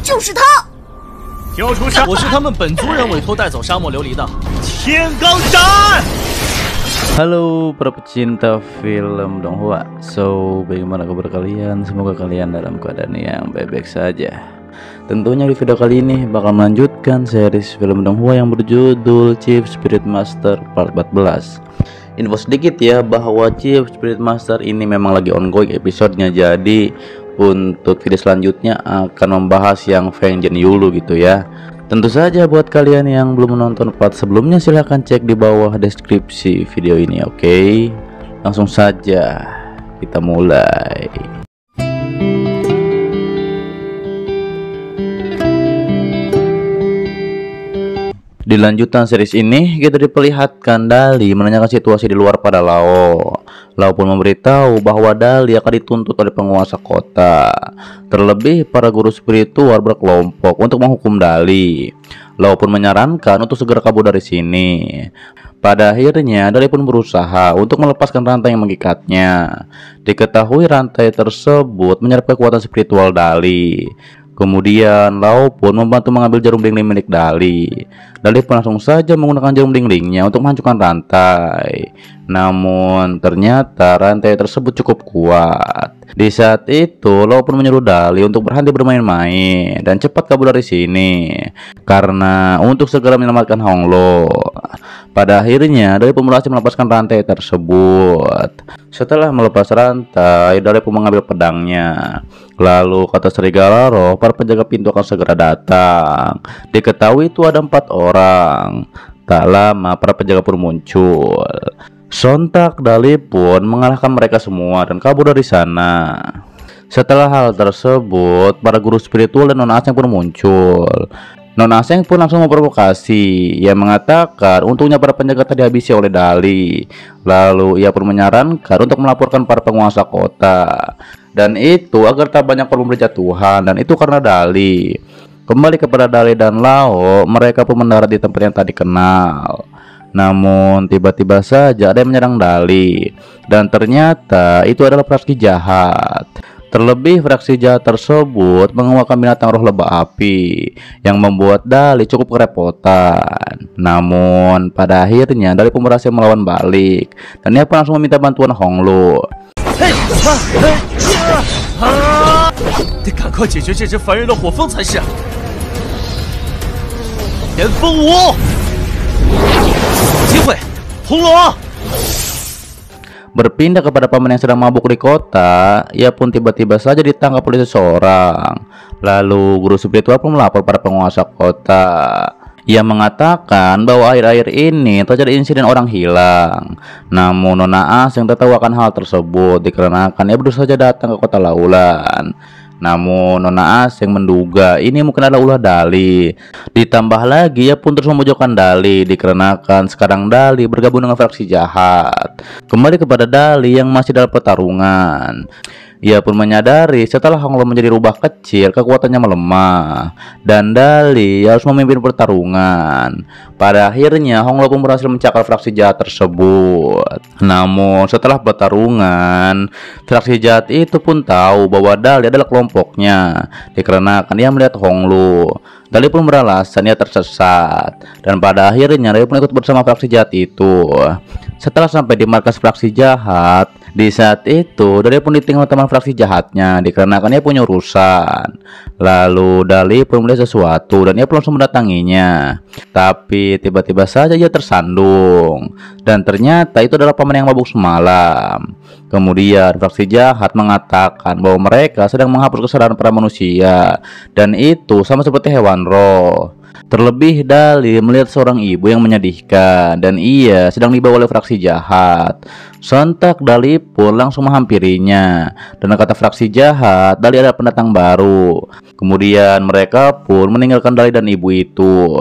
就是他！交出沙！我是他们本族人委托带走沙漠琉璃的天罡斩。Halo para pecinta film Donghua. So, bagaimana kabar kalian? Semoga kalian dalam keadaan yang baik-baik saja. Tentunya di video kali ini bakal melanjutkan series film Donghua yang berjudul Chief Spirit Master Part 14. Info sedikit ya bahwa Chief Spirit Master ini memang lagi ongoing episodenya. Jadi untuk video selanjutnya akan membahas yang Feng Zhen Yulu gitu ya. Tentu saja buat kalian yang belum menonton part sebelumnya silahkan cek di bawah deskripsi video ini. Oke, langsung saja kita mulai. Di lanjutan series ini kita diperlihatkan Dali menanyakan situasi di luar pada Lao. Lao pun memberitahu bahwa Dali akan dituntut oleh penguasa kota. Terlebih para guru spiritual berkelompok untuk menghukum Dali. Lao pun menyarankan untuk segera kabur dari sini. Pada akhirnya Dali pun berusaha untuk melepaskan rantai yang mengikatnya. Diketahui rantai tersebut menyerap kekuatan spiritual Dali. Kemudian Lao pun membantu mengambil jarum dinding milik Dali. Dali pun langsung saja menggunakan jarum dindingnya untuk menghancurkan rantai. Namun ternyata rantai tersebut cukup kuat. Di saat itu Lao pun menyuruh Dali untuk berhenti bermain-main dan cepat kabur dari sini karena untuk segera menyelamatkan Hong Lo. Pada akhirnya Dali pun berhasil melepaskan rantai tersebut. Setelah melepas rantai, Dali pun mengambil pedangnya. Lalu kata Serigala Roh, para penjaga pintu akan segera datang. Diketahui itu ada 4 orang. Tak lama para penjaga pun muncul. Sontak Dali pun mengalahkan mereka semua dan kabur dari sana. Setelah hal tersebut, para guru spiritual dan non asing pun muncul. Non asing pun langsung memprovokasi. Ia mengatakan untungnya para penjaga tadi habisi oleh Dali. Lalu ia pun menyarankan untuk melaporkan para penguasa kota. Dan itu agar tak banyak korban berjatuhan. Dan itu karena Dali. Kembali kepada Dali dan Lao, mereka pun mendarat di tempat yang tadi kenal. Namun tiba-tiba saja ada yang menyerang Dali. Dan ternyata itu adalah fraksi jahat. Terlebih fraksi jahat tersebut mengeluarkan binatang roh lebah api yang membuat Dali cukup kerepotan. Namun pada akhirnya Dali pun berhasil melawan balik dan dia pun langsung meminta bantuan Hong Lo. 得赶快解决这只烦人的火风才是。炎风舞，机会，红龙。 Berpindah kepada paman yang sedang mabuk di kota, ia pun tiba-tiba saja ditangkap oleh seseorang. Lalu guru spiritual pun melapor pada penguasa kota. Ia mengatakan bahwa akhir-akhir ini terjadi insiden orang hilang. Namun Nona As yang tak tahu akan hal tersebut dikarenakan ia baru saja datang ke kota Laulan. Namun Nona As yang menduga ini mungkin adalah ulah Dali. Ditambah lagi ia pun terus memojokkan Dali dikarenakan sekarang Dali bergabung dengan fraksi jahat. Kembali kepada Dali yang masih dalam pertarungan. Ia pun menyadari setelah Hong Lo menjadi rubah kecil kekuatannya melemah dan Dali harus memimpin pertarungan. Pada akhirnya Hong Lo pun berhasil mencakar fraksi jahat tersebut. Namun setelah pertarungan, fraksi jahat itu pun tahu bahwa Dali adalah kelompoknya dikarenakan ia melihat Hong Lo. Dali pun beralasan ia tersesat dan pada akhirnya Dali pun ikut bersama fraksi jahat itu. Setelah sampai di markas fraksi jahat, di saat itu Dali pun ditinggal teman fraksi jahatnya dikarenakan ia punya urusan. Lalu Dali pun melihat sesuatu dan ia pun langsung mendatanginya. Tapi tiba-tiba saja ia tersandung dan ternyata itu adalah paman yang mabuk semalam. Kemudian fraksi jahat mengatakan bahwa mereka sedang menghapus kesadaran para manusia dan itu sama seperti hewan roh. Terlebih Dali melihat seorang ibu yang menyedihkan dan ia sedang dibawa oleh fraksi jahat. Sontak Dali pun langsung menghampirinya dan kata fraksi jahat Dali adalah pendatang baru. Kemudian mereka pun meninggalkan Dali dan ibu itu.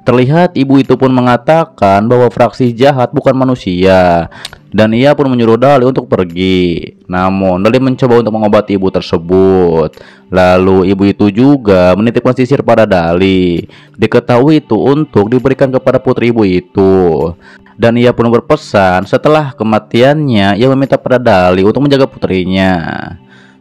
Terlihat ibu itu pun mengatakan bahwa fraksi jahat bukan manusia dan ia pun menyuruh Dali untuk pergi. Namun Dali mencoba untuk mengobati ibu tersebut. Lalu ibu itu juga menitipkan sisir pada Dali. Diketahui itu untuk diberikan kepada putri ibu itu. Dan ia pun berpesan setelah kematiannya ia meminta pada Dali untuk menjaga putrinya.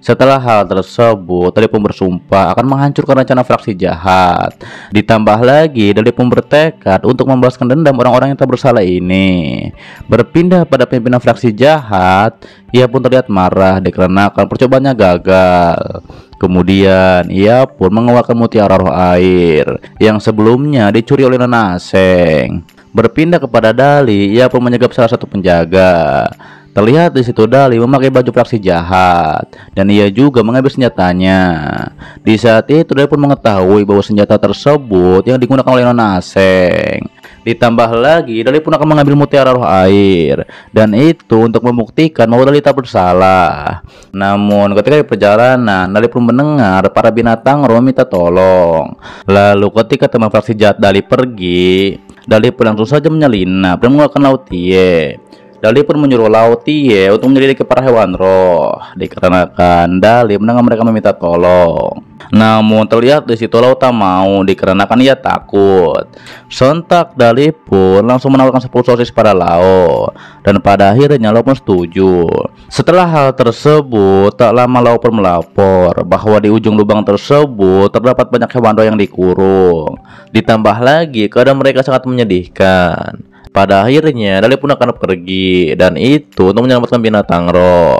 Setelah hal tersebut, Dali pun bersumpah akan menghancurkan rencana fraksi jahat. Ditambah lagi, Dali pun bertekad untuk membalaskan dendam orang-orang yang tak bersalah ini. Berpindah pada pimpinan fraksi jahat, ia pun terlihat marah dikarenakan percobaannya gagal. Kemudian, ia pun mengeluarkan mutiara roh air yang sebelumnya dicuri oleh Nona Aseng. Berpindah kepada Dali, ia pun menyegap salah satu penjaga. Terlihat di situ Dali memakai baju fraksi jahat dan ia juga mengambil senjatanya. Di saat itu Dali pun mengetahui bahwa senjata tersebut yang digunakan oleh Nona Aseng. Ditambah lagi Dali pun akan mengambil mutiara roh air dan itu untuk membuktikan bahwa Dali tak bersalah. Namun ketika di perjalanan Dali pun mendengar para binatang roh minta tolong. Lalu ketika teman fraksi jahat Dali pergi, Dali pun langsung saja menyelinap dan mengeluarkan Lao Tie. Dali pun menyuruh Lao Tie untuk menyelidiki para hewan roh, dikarenakan Dali mendengar mereka meminta tolong. Namun terlihat di situ Lao tak mau, dikarenakan ia takut. Sontak Dali pun langsung menawarkan 10 sosis pada Lao, dan pada akhirnya Lao pun setuju. Setelah hal tersebut, tak lama Lao pun melapor bahwa di ujung lubang tersebut terdapat banyak hewan roh yang dikurung. Ditambah lagi keadaan mereka sangat menyedihkan. Pada akhirnya Dali pun akan pergi, dan itu untuk menyelamatkan binatang roh.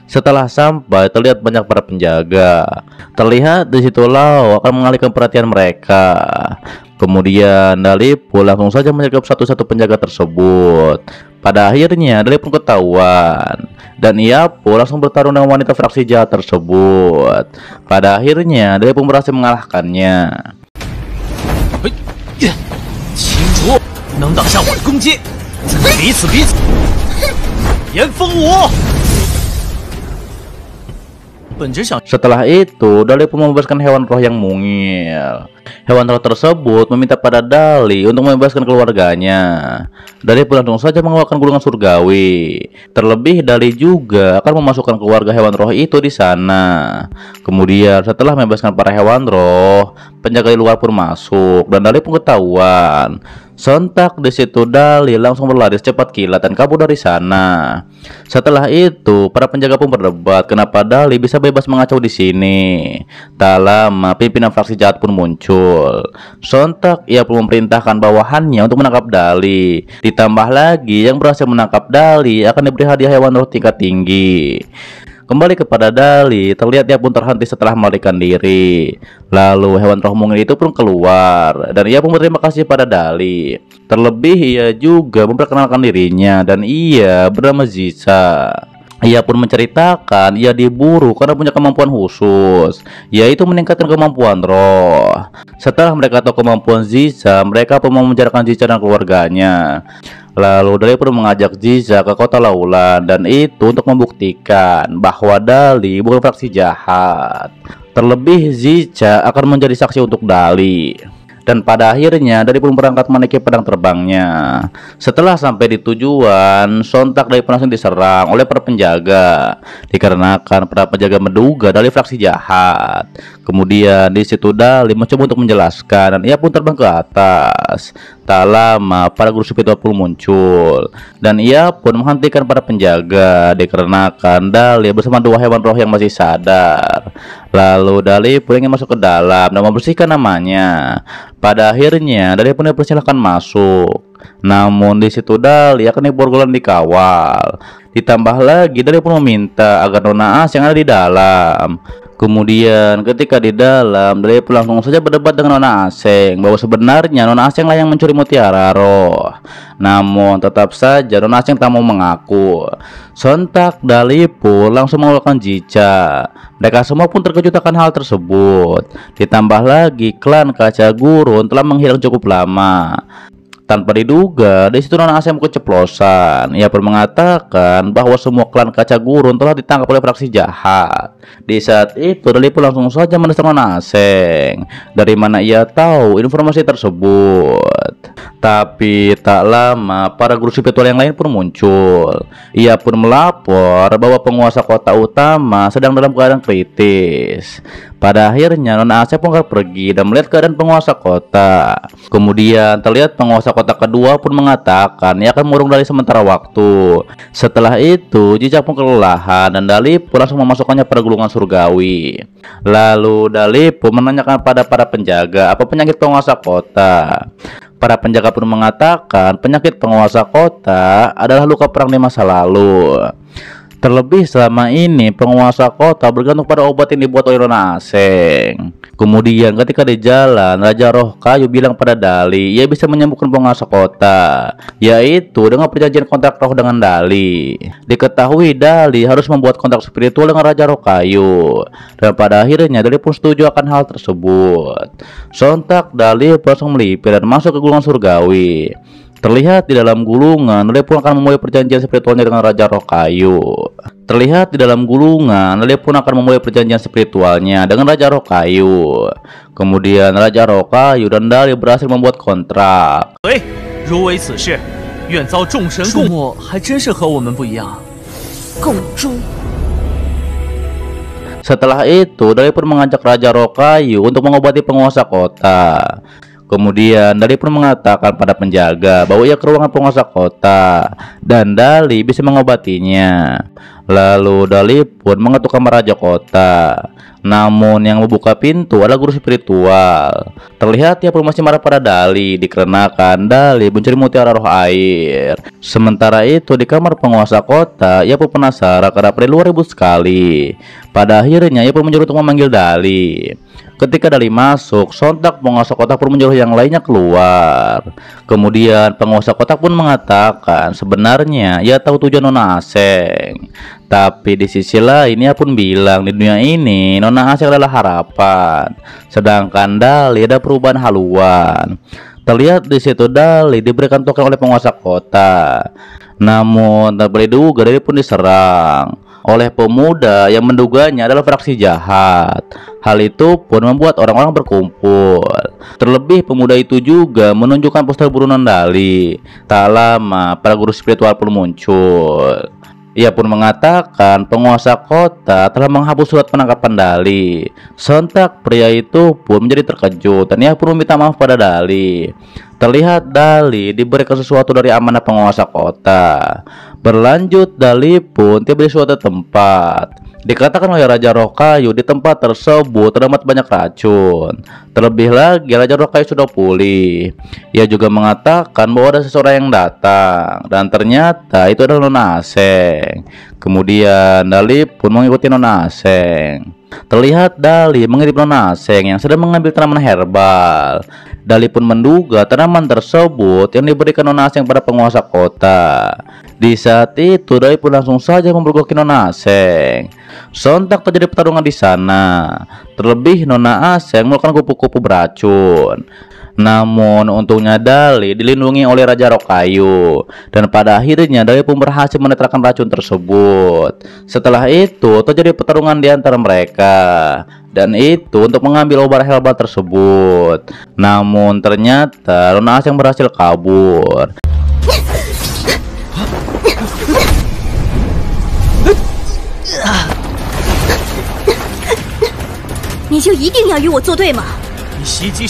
Setelah sampai terlihat banyak para penjaga. Terlihat di situ Lao akan mengalihkan perhatian mereka. Kemudian Dali pun langsung saja menyergap satu-satu penjaga tersebut. Pada akhirnya Dali pun ketahuan dan ia pun langsung bertarung dengan wanita fraksi jahat tersebut. Pada akhirnya Dali pun berhasil mengalahkannya. 能挡下我的攻击，咱们彼此炎风舞。Setelah itu Dali pun membebaskan hewan roh yang mungil. Hewan roh tersebut meminta pada Dali untuk membebaskan keluarganya. Dali pun langsung saja mengeluarkan gulungan surgawi. Terlebih Dali juga akan memasukkan keluarga hewan roh itu di sana. Kemudian setelah membebaskan para hewan roh, penjaga di luar pun masuk dan Dali pun ketahuan. Sontak di situ Dali langsung berlari secepat kilat dan kabur dari sana. Setelah itu para penjaga pun berdebat kenapa Dali bisa bebas mengacau di sini. Tak lama pimpinan fraksi jahat pun muncul. Sontak ia pun memerintahkan bawahannya untuk menangkap Dali. Ditambah lagi yang berhasil menangkap Dali akan diberi hadiah hewan roh tingkat tinggi. Kembali kepada Dali, terlihat dia pun terhenti setelah melarikan diri. Lalu hewan roh mungil itu pun keluar dan ia pun berterima kasih pada Dali. Terlebih ia juga memperkenalkan dirinya dan ia bernama Ziza. Ia pun menceritakan ia diburu karena punya kemampuan khusus, yaitu meningkatkan kemampuan roh. Setelah mereka tahu kemampuan Ziza, mereka pun mau menjarakan Ziza dan keluarganya. Lalu Dali pun mengajak Ziza ke kota Laulan dan itu untuk membuktikan bahwa Dali bukan fraksi jahat. Terlebih Ziza akan menjadi saksi untuk Dali. Dan pada akhirnya Dali pun berangkat menaiki pedang terbangnya. Setelah sampai di tujuan, sontak Dali pun langsung diserang oleh para penjaga. Dikarenakan para penjaga menduga Dali fraksi jahat. Kemudian di situ Dali mencoba untuk menjelaskan dan ia pun terbang ke atas. Tak lama para guru spiritual pun muncul dan ia pun menghentikan para penjaga dikarenakan Dali bersama dua hewan roh yang masih sadar. Lalu Dali pun ingin masuk ke dalam dan membersihkan namanya. Pada akhirnya Dali pun dipersilahkan masuk. Namun di situ Dali akan diborgolan dikawal. Ditambah lagi Dali pun meminta agar Nona As yang ada di dalam. Kemudian ketika di dalam Dali pun langsung saja berdebat dengan Nona Aseng bahwa sebenarnya Nona Aseng lah yang mencuri mutiara roh. Namun tetap saja Nona Aseng tak mau mengaku. Sontak Dali pun langsung mengeluarkan Ziza. Mereka semua pun terkejut akan hal tersebut. Ditambah lagi klan Kaca Gurun telah menghilang cukup lama. Tanpa diduga, di situ Nona Aseng keceplosan. Ia pun mengatakan bahwa semua klan Kaca Gurun telah ditangkap oleh fraksi jahat. Di saat itu, Dali pun langsung saja mendesak Nona Aseng. Dari mana ia tahu informasi tersebut? Tapi tak lama para guru spiritual yang lain pun muncul. Ia pun melapor bahwa penguasa kota utama sedang dalam keadaan kritis. Pada akhirnya Nona Asep pun pergi dan melihat keadaan penguasa kota. Kemudian terlihat penguasa kota kedua pun mengatakan ia akan mengurung Dali sementara waktu. Setelah itu Cicak pun kelelahan dan Dali pun langsung memasukkannya pada gulungan surgawi. Lalu Dali pun menanyakan pada para penjaga apa penyakit penguasa kota. Para penjaga pun mengatakan penyakit penguasa kota adalah luka perang di masa lalu. Terlebih selama ini penguasa kota bergantung pada obat yang dibuat oleh Nona Aseng. Kemudian ketika di jalan, Raja Roh Kayu bilang pada Dali ia bisa menyembuhkan penguasa kota, yaitu dengan perjanjian kontrak roh dengan Dali. Diketahui Dali harus membuat kontrak spiritual dengan Raja Roh Kayu, dan pada akhirnya Dali pun setuju akan hal tersebut. Sontak Dali langsung melipir dan masuk ke gulungan surgawi. Terlihat di dalam gulungan, Dali pun akan memulai perjanjian spiritualnya dengan Raja Roh Kayu. Terlihat di dalam gulungan, Dali pun akan memulai perjanjian spiritualnya dengan Raja Roh Kayu. Kemudian Raja Roh Kayu dan Dali berhasil membuat kontrak. 如为此事，愿遭众神共。墨还真是和我们不一样。共诛。 Setelah itu, Dali pun mengajak Raja Roh Kayu untuk mengobati penguasa kota. Kemudian Dali pun mengatakan pada penjaga bahwa ia ke ruangan penguasa kota dan Dali bisa mengobatinya. Lalu Dali pun mengetuk kamar raja kota. Namun yang membuka pintu adalah guru spiritual. Terlihat ia pun masih marah pada Dali dikarenakan Dali mencuri mutiara roh air. Sementara itu di kamar penguasa kota ia pun penasaran karena pada luar ribut sekali. Pada akhirnya ia pun menyuruh untuk memanggil Dali. Ketika Dali masuk, sontak penguasa kota pun menyuruh yang lainnya keluar. Kemudian penguasa kota pun mengatakan sebenarnya ia tahu tujuan Nona Aseng. Tapi di sisi lain ia pun bilang di dunia ini Nona Aseng adalah harapan, sedangkan Dali ada perubahan haluan. Terlihat di situ Dali diberikan token oleh penguasa kota. Namun tak boleh diduga Dali pun diserang oleh pemuda yang menduganya adalah fraksi jahat. Hal itu pun membuat orang-orang berkumpul. Terlebih pemuda itu juga menunjukkan poster burunan Dali. Tak lama para guru spiritual pun muncul. Ia pun mengatakan penguasa kota telah menghapus surat penangkapan Dali. Sontak pria itu pun menjadi terkejut dan ia pun meminta maaf pada Dali. Terlihat Dali diberikan sesuatu dari amanah penguasa kota. Berlanjut Dali pun tiba di suatu tempat. Dikatakan oleh Raja Roh Kayu di tempat tersebut terdapat banyak racun. Terlebih lagi Raja Roh Kayu sudah pulih. Ia juga mengatakan bahwa ada seseorang yang datang dan ternyata itu adalah Nona Aseng. Kemudian Dali pun mengikuti Nona Aseng. Terlihat Dali mengintip Nona Aseng yang sedang mengambil tanaman herbal. Dali pun menduga tanaman tersebut yang diberikan Nona Aseng pada penguasa kota. Di saat itu Dali pun langsung saja memergoki Nona Aseng. Sontak terjadi pertarungan di sana. Terlebih Nona Aseng melakukan kupu-kupu beracun. Namun untungnya Dali dilindungi oleh Raja Roh Kayu, dan pada akhirnya Dali pun berhasil menetralkan racun tersebut. Setelah itu terjadi pertarungan di antara mereka, dan itu untuk mengambil obat herbal tersebut. Namun ternyata Nona Aseng berhasil kabur. 你就一定要与我作对吗？ 你袭击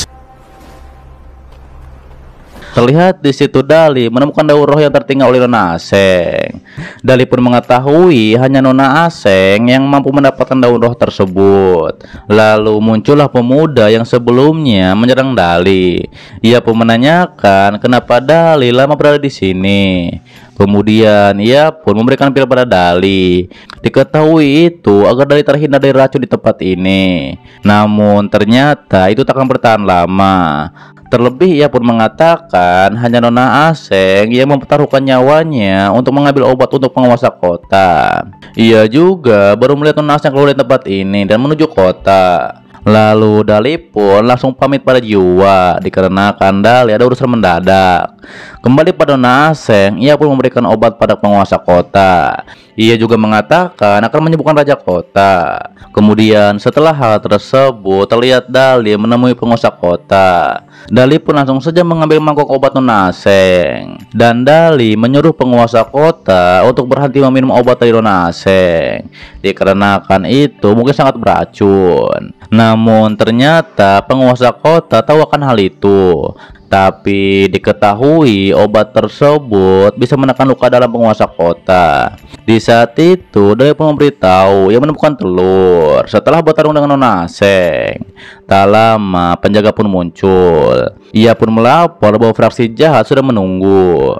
Terlihat di situ Dali menemukan daun roh yang tertinggal oleh Nona Aseng. Dali pun mengetahui hanya Nona Aseng yang mampu mendapatkan daun roh tersebut. Lalu muncullah pemuda yang sebelumnya menyerang Dali. Ia pun menanyakan kenapa Dali lama berada di sini. Kemudian ia pun memberikan pil pada Dali. Diketahui itu agar Dali terhindar dari racun di tempat ini. Namun ternyata itu tak akan bertahan lama. Terlebih ia pun mengatakan hanya Nona Aseng yang mempertaruhkan nyawanya untuk mengambil obat untuk penguasa kota. Ia juga baru melihat Nona Aseng keluar dari tempat ini dan menuju kota. Lalu Dali pun langsung pamit pada Jiwa dikarenakan Dali ada urusan mendadak. Kembali pada Nona Aseng, ia pun memberikan obat pada penguasa kota. Ia juga mengatakan akan menyembuhkan raja kota. Kemudian setelah hal tersebut terlihat Dali menemui penguasa kota. Dali pun langsung saja mengambil mangkok obat Nona Aseng. Dan Dali menyuruh penguasa kota untuk berhenti meminum obat dari Nona Aseng dikarenakan itu mungkin sangat beracun. Namun ternyata penguasa kota tahu akan hal itu. Tapi diketahui obat tersebut bisa menekan luka dalam penguasa kota. Di saat itu Dali pun memberitahu ia menemukan telur setelah bertarung dengan Nona Aseng. Tak lama penjaga pun muncul. Ia pun melapor bahwa fraksi jahat sudah menunggu.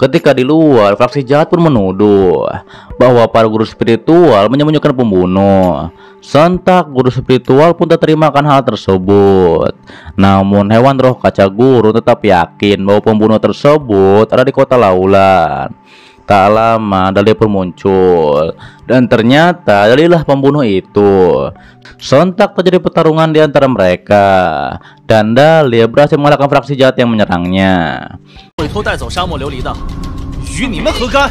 Ketika di luar, fraksi jahat pun menuduh bahwa para guru spiritual menyembunyikan pembunuh. Sontak guru spiritual pun tak terimakan hal tersebut. Namun hewan roh kaca guru tetap yakin bahwa pembunuh tersebut ada di kota Laulan. Tak lama Dali pun muncul dan ternyata Dalilah pembunuh itu. Sontak terjadi pertarungan di antara mereka dan Dali berhasil mengalahkan fraksi jahat yang menyerangnya. 会偷带走沙漠琉璃的，与你们何干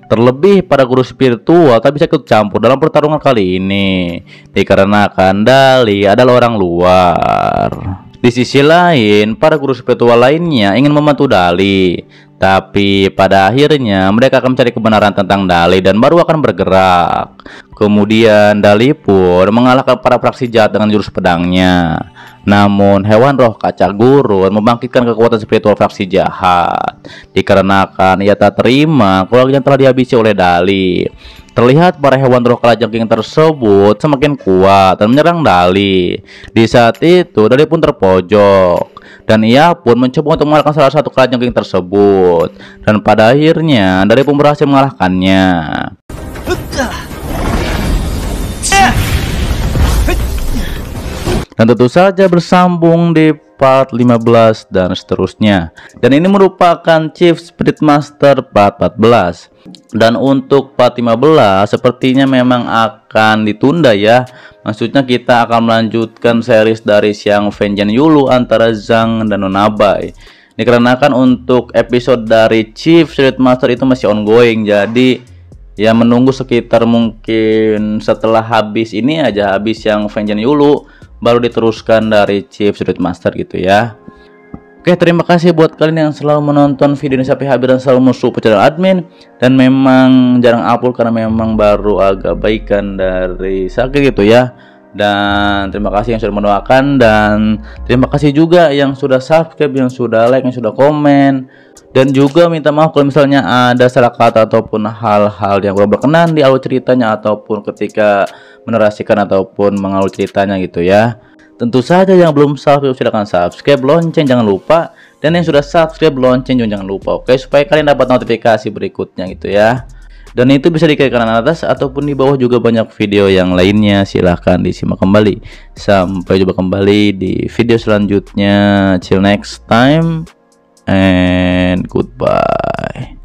？Terlebih para guru spiritual tak bisa ikut campur dalam pertarungan kali ini dikarenakan Dali adalah orang luar. Di sisi lain, para guru spiritual lainnya ingin membantu Dali, tapi pada akhirnya mereka akan mencari kebenaran tentang Dali dan baru akan bergerak. Kemudian Dali pun mengalahkan para fraksi jahat dengan jurus pedangnya. Namun hewan roh kaca gurun membangkitkan kekuatan spiritual fraksi jahat dikarenakan ia tak terima keluarga yang telah dihabisi oleh Dali. Terlihat para hewan roh kalajengking tersebut semakin kuat dan menyerang Dali. Di saat itu Dali pun terpojok dan ia pun mencoba untuk mengalahkan salah satu kalajengking tersebut. Dan pada akhirnya Dali pun berhasil mengalahkannya. Dan tentu saja bersambung di part 15 dan seterusnya. Dan ini merupakan Chief Spirit Master part 14. Dan untuk part 15 sepertinya memang akan ditunda ya. Maksudnya kita akan melanjutkan series dari Xiang Fengjian Yulu antara Zhang dan Nona Bai. Dikarenakan untuk episode dari Chief Spirit Master itu masih ongoing. Jadi ya menunggu sekitar mungkin setelah habis ini aja, habis yang Fengjian Yulu, baru diteruskan dari Chief Spirit Master gitu ya. Oke, terima kasih buat kalian yang selalu menonton video ini sampai habis dan selalu mensupport channel admin. Dan memang jarang upload karena memang baru agak baikan dari sakit gitu ya. Dan terima kasih yang sudah mendoakan, dan terima kasih juga yang sudah subscribe, yang sudah like, yang sudah komen. Dan juga minta maaf kalau misalnya ada salah kata ataupun hal-hal yang kurang berkenan di alur ceritanya ataupun ketika menerasikan ataupun mengalur ceritanya gitu ya. Tentu saja yang belum subscribe silahkan subscribe, lonceng jangan lupa, dan yang sudah subscribe lonceng juga jangan lupa, oke, supaya kalian dapat notifikasi berikutnya gitu ya. Dan itu bisa di kiri kanan atas ataupun di bawah juga banyak video yang lainnya, silahkan disimak kembali. Sampai jumpa kembali di video selanjutnya. Till next time and goodbye.